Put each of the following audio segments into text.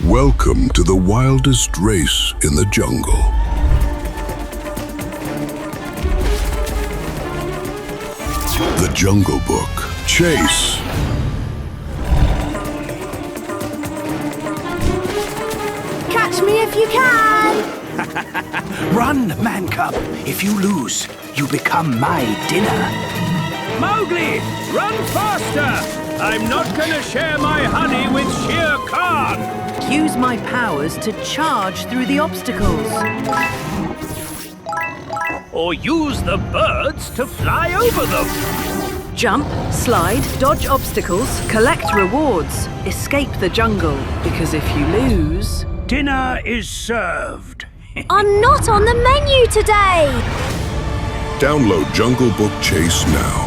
Welcome to the wildest race in the jungle. The Jungle Book. Chase. Catch me if you can! Run, Man Cub. If you lose, you become my dinner. Mowgli, run faster! I'm not gonna share my honey with Shere Khan! Use my powers to charge through the obstacles. Or use the birds to fly over them! Jump, slide, dodge obstacles, collect rewards, escape the jungle. Because if you lose... Dinner is served. I'm not on the menu today! Download Jungle Book Chase now.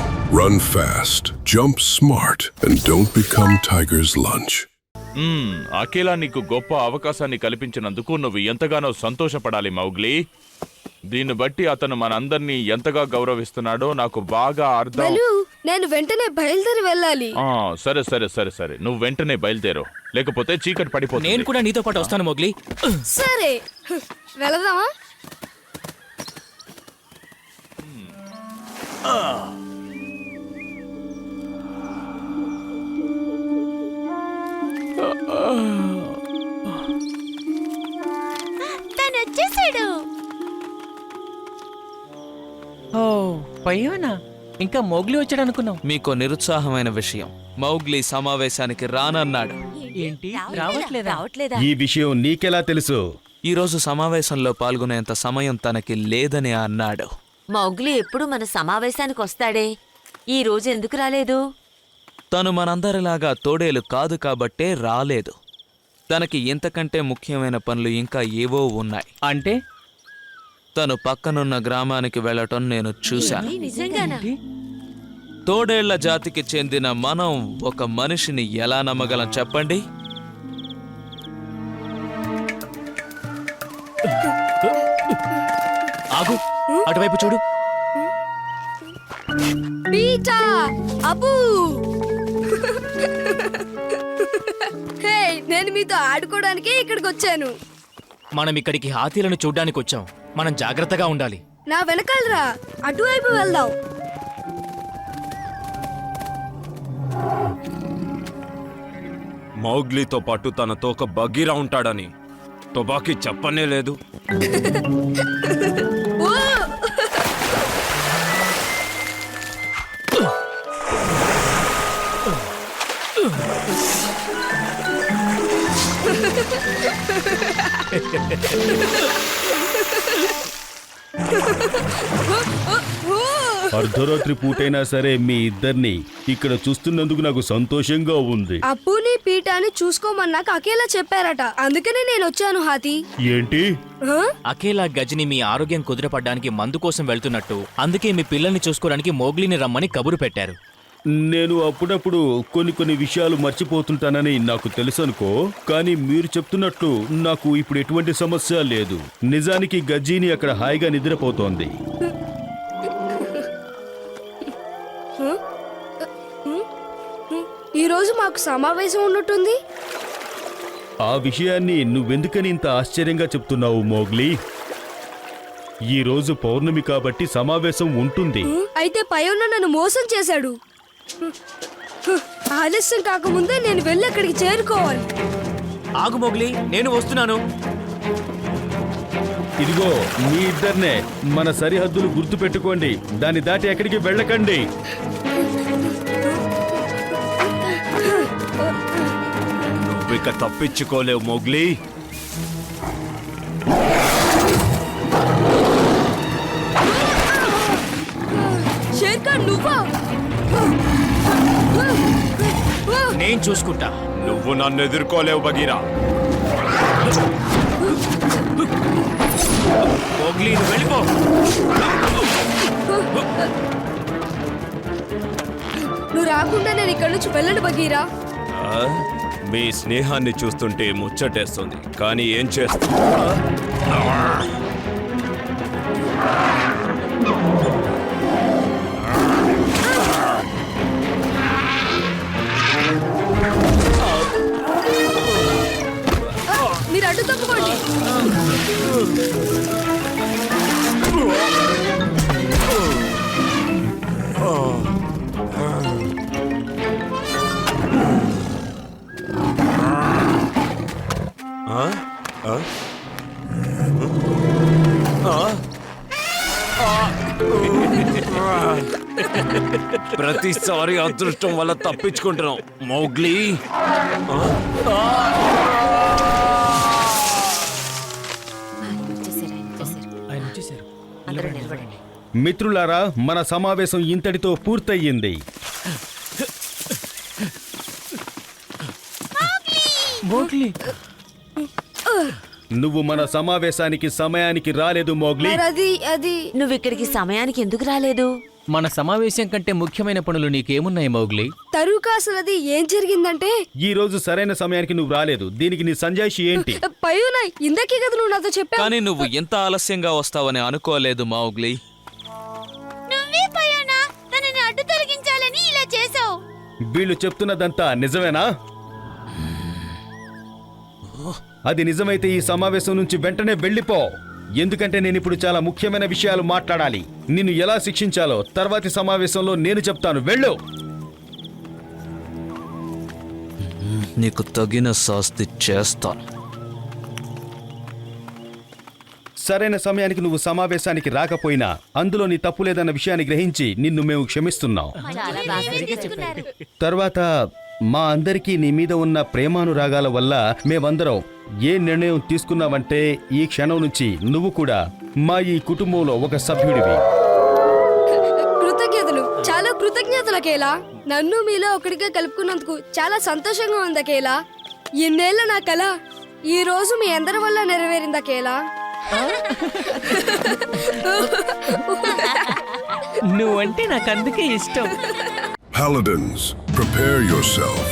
Run fast, jump smart, and don't become Tiger's lunch. అఖిల నీకు గొప్ప అవకాశాన్ని కల్పించినందుకు నువ్వు ఎంతగానో సంతోషపడాలి Mowgli. దీన్ని బట్టి అతను మనందరినీ ఎంతగా గౌరవిస్తున్నాడో నాకు బాగా అర్థం. నేను వెంటనే బయలుదేరి వెళ్ళాలి. సరే సరే సరే సరే నువ్వు వెంటనే బయలుదేరు, లేకపోతే చీకటి పడిపోతుంది. నేను కూడా నీతో పాటు వస్తాను మౌగ్లీ. సరే వెళదామా? తను వచ్చేసాడు. ఓ పయ్యోనా, ఇంకా మౌగ్లీ వచ్చాడు అనుకున్నాం. మీకో నిరుత్సాహమైన విషయం, మౌగ్లీ సమావేశానికి రానన్నాడు. ఏంటి రావట్లేదా? ఈ విషయం నీకెలా తెలుసు? ఈరోజు సమావేశంలో పాల్గొనేంత సమయం తనకి లేదని అన్నాడు. మౌగ్లీ ఎప్పుడు మన సమావేశానికి వస్తాడే, ఈ రోజు ఎందుకు రాలేదు? తను మనందరిలాగా తోడేలు కాదు కాబట్టే రాలేదు. తనకి ఇంతకంటే ముఖ్యమైన పనులు ఇంకా ఏవో ఉన్నాయి. అంటే తను పక్కనున్న గ్రామానికి వెళ్ళటం నేను చూశాను. నిజంగానా? తోడేళ్ల జాతికి చెందిన మనం ఒక మనిషిని ఎలా నమ్మగలం చెప్పండి? ఆగు, అటువైపు చూడు. బీటా అబూ హే, నేను మీతో ఆడుకోవడానికి ఇక్కడికి వచ్చాను. మనం ఇక్కడికి హాతీలను చూడ్డానికి వచ్చాం. మనం జాగ్రత్తగా ఉండాలి. నా వెనకాలరా, అటువైపు వెళ్దాం. మౌగ్లీతో పాటు తన తోక బగీరా ఉంటాడని తుబాకీ చెప్పనే లేదు. ఓ! అర్ధరాత్రి పూటైనా సరే మీ ఇద్దరిని ఇక్కడ చూస్తున్నందుకు నాకు సంతోషంగా ఉంది. అప్పుని పీటాని చూసుకోమన్నాక అకేలా చెప్పారట, అందుకనే నేను వచ్చాను. హాతీ ఏంటి? అకేలా గజని మీ ఆరోగ్యం కుదిరపడ్డానికి మందు కోసం వెళ్తున్నట్టు, అందుకే మీ పిల్లల్ని చూసుకోవడానికి మౌగ్లీని రమ్మని కబురు పెట్టారు. నేను అప్పుడప్పుడు కొన్ని విషయాలు మర్చిపోతుంటానని నాకు తెలుసు అనుకో, కానీ మీరు చెప్తున్నట్లు నాకు ఇప్పుడు ఎటువంటి సమస్య లేదు. నిజానికి గజ్జీని అక్కడ హాయిగా నిద్రపోతోంది. ఈ రోజు మాకు సమావేశం ఉన్నట్టుంది. ఆ విషయాన్ని నువ్వెందుకని ఇంత ఆశ్చర్యంగా చెప్తున్నావు మౌగ్లీ? ఈ రోజు పౌర్ణమి కాబట్టి సమావేశం ఉంటుంది. అయితే పైన నన్ను మోసం చేశాడు. ఆలస్యం కాకముందే నేను వెళ్ళి అక్కడికి చేరుకోవాలి. ఆగు మౌగ్లీ, నేను వస్తున్నాను. ఇదిగో మీ ఇద్దరినే, మన సరిహద్దులు గుర్తు పెట్టుకోండి. దాన్ని దాటి ఎక్కడికి వెళ్ళకండి. నువ్విక తప్పించుకోలేవు మౌగ్లీ. షేర్ ఖాన్ నువ్వా? నేను చూసుకుంటా. నువ్వు నన్ను ఎదుర్కోలేవు బగీరా. మౌగ్లీ, నువ్వు వెళ్ళిపో. నువ్వు రాకుండా నేను ఇక్కడ నుంచి వెళ్ళను బగీరా. మీ స్నేహాన్ని చూస్తుంటే ముచ్చటేస్తుంది, కానీ ఏం చేస్తా? మీరు అడ్డు తప్పుకోండి. ప్రతిసారి అదృష్టం వల్ల తప్పించుకుంటున్నాం మౌగ్లీ. అందరూ నిలబడండి. మిత్రులారా, మన సమావేశం ఇంతటితో పూర్తయింది. నువ్వు మన సమావేశానికి సమయానికి రాలేదు మోగ్లీ. మరి అది నువ్వు ఇక్కడికి సమయానికి ఎందుకు రాలేదు? మన సమావేశం కంటే ముఖ్యమైన పనులు నీకేమున్నాయి మౌగ్లీ? తరువుకా అసలు అది ఏం జరిగిందంటే ఈ రోజు సరైన సమయానికి నువ్వు రాలేదు. దీనికి నీ సంజాయిషి ఏంటి? పైన ఇందాకే కదా నువ్వు నాతో చెప్పావు. కానీ నువ్వు ఎంత ఆలస్యంగా వస్తావని అనుకోలేదు మౌగ్లీ. నువ్వే పయోనా తనని అడ్డు తొలగించాలని ఇలా చేసావు. వీళ్ళు చెప్తున్నదంతా నిజమేనా? అది నిజమైతే ఈ సమావేశం నుంచి వెంటనే వెళ్ళిపో. ఎందుకంటే నేను ఇప్పుడు చాలా ముఖ్యమైన విషయాలు మాట్లాడాలి. నిన్ను ఎలా శిక్షించాలో తర్వాతి సమావేశంలో నేను చెప్తాను. వెళ్ళు. నీకు తగిన శాస్తి చేస్తాను. సరైన సమయానికి నువ్వు సమావేశానికి రాకపోయినా అందులో నీ తప్పు లేదన్న విషయాన్ని గ్రహించి నిన్ను మేము క్షమిస్తున్నాం. చాలా బాగా చెప్తున్నారు. తర్వాత మా అందరికీ నీ మీద ఉన్న ప్రేమానురాగాల వల్ల మేమందరం ఏ నిర్ణయం తీసుకున్నావంటే ఈ క్షణం నుంచి నువ్వు కూడా మా ఈ కుటుంబంలో ఒక సభ్యుడివి. కృతజ్ఞతలు, చాలా కృతజ్ఞతలు అకేలా. నన్ను మీలో ఒకటిగా కలుపుకున్నందుకు చాలా సంతోషంగా ఉంది అకేలా. ఇన్నేళ్ల నా కల ఈ రోజు మీ అందరి వల్ల నెరవేరింది అకేలా. నువ్వంటే నాకు అందుకే ఇష్టం. Paladins, prepare yourself.